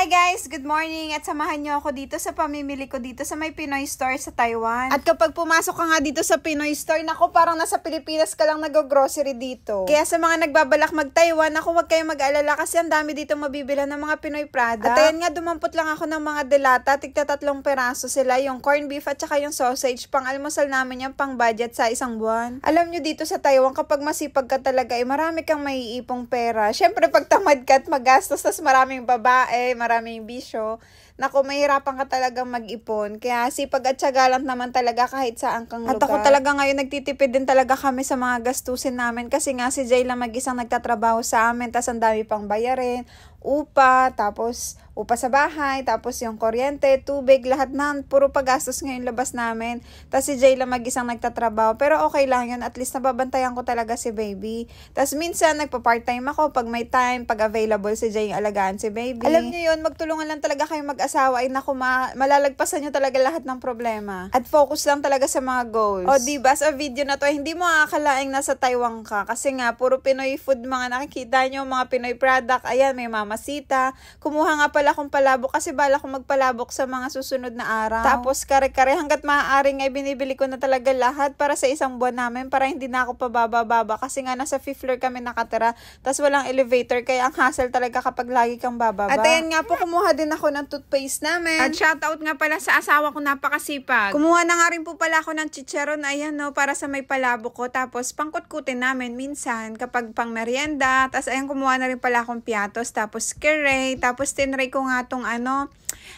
Hi guys! Good morning! At samahan nyo ako dito sa pamimili ko dito sa may Pinoy store sa Taiwan. At kapag pumasok ka nga dito sa Pinoy store, naku, parang nasa Pilipinas ka lang nag-grocery dito. Kaya sa mga nagbabalak mag-Taiwan, naku, wag kayong mag-alala kasi ang dami dito mabibila ng mga Pinoy product. At ayan nga, dumampot lang ako ng mga delata, tigta 3 peraso sila, yung corned beef at saka yung sausage. Pang-almusal namin yung pang-budget sa isang buwan. Alam nyo dito sa Taiwan, kapag masipag ka talaga, marami kang maiipong pera. Syempre, pag tamad ka at magastos, tas maraming babae, maraming bisyo, naku, mahirapan ka talagang mag-ipon. Kaya sipag at syaga lang naman talaga kahit saan kang lugar. At ako talaga ngayon, nagtitipid din talaga kami sa mga gastusin namin. Kasi nga si Jay lang mag-isang nagtatrabaho sa amin, tas ang dami pang bayarin, upa, tapos upa sa bahay, tapos yung kuryente, tubig, lahat na, puro pagastos ngayon labas namin. Tapos si Jay lang mag-isang nagtatrabaho, pero okay lang yun, at least nababantayan ko talaga si baby. Tapos minsan nagpa-part-time ako pag may time, pag available si Jay yung alagaan si baby. Alam niyo yun, magtulungan lang talaga kayo mag-asawa, ay naku, malalagpasan nyo talaga lahat ng problema. At focus lang talaga sa mga goals. O diba, sa video na to, hindi mo akalaing nasa Taiwan ka, kasi nga, puro Pinoy food mga nakikita nyo, mga Pinoy product. Ayan, may mamasita. Kumuha nga pala akong palabok kasi bala kong magpalabok sa mga susunod na araw. Tapos kare-kare hanggat maaari nga binibili ko na talaga lahat para sa isang buwan namin, para hindi na ako pababa-baba kasi nga nasa 5th floor kami nakatira, tas walang elevator, kaya ang hassle talaga kapag lagi kang bababa. At ayan nga po, kumuha din ako ng toothpaste namin. At shoutout nga pala sa asawa ko, napakasipag. Kumuha na nga rin po pala ako ng chicharon, ayan no, para sa may palabok ko, tapos pangkutkutin namin minsan kapag pang merienda. Tapos ayan, kumuha na rin pala akong piatos, tapos curry, tapos tinry ko nga tong ano,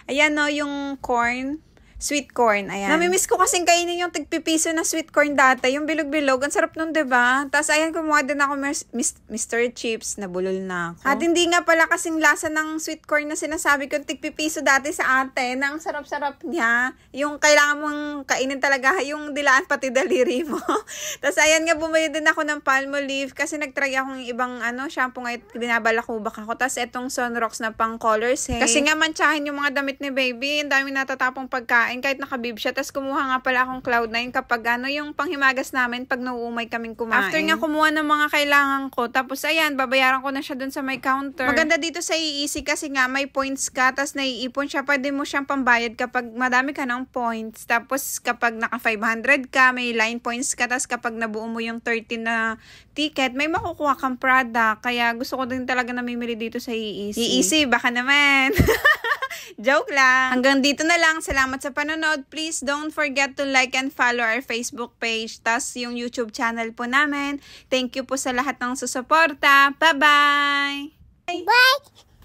ayan no, yung corn, sweet corn, ayan. Namimiss ko kasing kainin yung tigpipiso na sweet corn dati, yung bilog-bilog, ang sarap nun, diba? Tapos ayan, kumuha din ako Mr. Chips, nabulol na ako. At hindi nga pala kasing lasa ng sweet corn na sinasabi ko, tigpipiso dati sa ate, na ang sarap-sarap niya. Yung kailangan mong kainin talaga, yung dilaan pati daliri mo. Tapos ayan nga, bumili din ako ng Palmolive, kasi nagtry akong ibang shampoo ngayon, binabalakubak ako. Tapos etong Sunrocks na pang colors, hey. Kasi nga mantsahin yung mga damit ni baby, ang dami natatapong pagkain kahit nakabib siya. Tapos kumuha nga pala akong Cloud9 kapag yung panghimagas namin pag nauumay kaming kumain. After nga kumuha ng mga kailangan ko, tapos ayan, babayaran ko na siya dun sa may counter. Maganda dito sa EEC kasi nga may points ka, tapos naiipon siya, pwede mo siyang pambayad kapag madami ka ng points. Tapos kapag naka 500 ka, may line points ka, tapos kapag nabuo mo yung 13 na ticket, may makukuha kang product. Kaya gusto ko din talaga namimili dito sa EEC. EEC, baka naman. Joke lang. Hanggang dito na lang. Salamat sa panonood. Please don't forget to like and follow our Facebook page, tas yung YouTube channel po namin. Thank you po sa lahat ng susuporta. Bye-bye! Bye!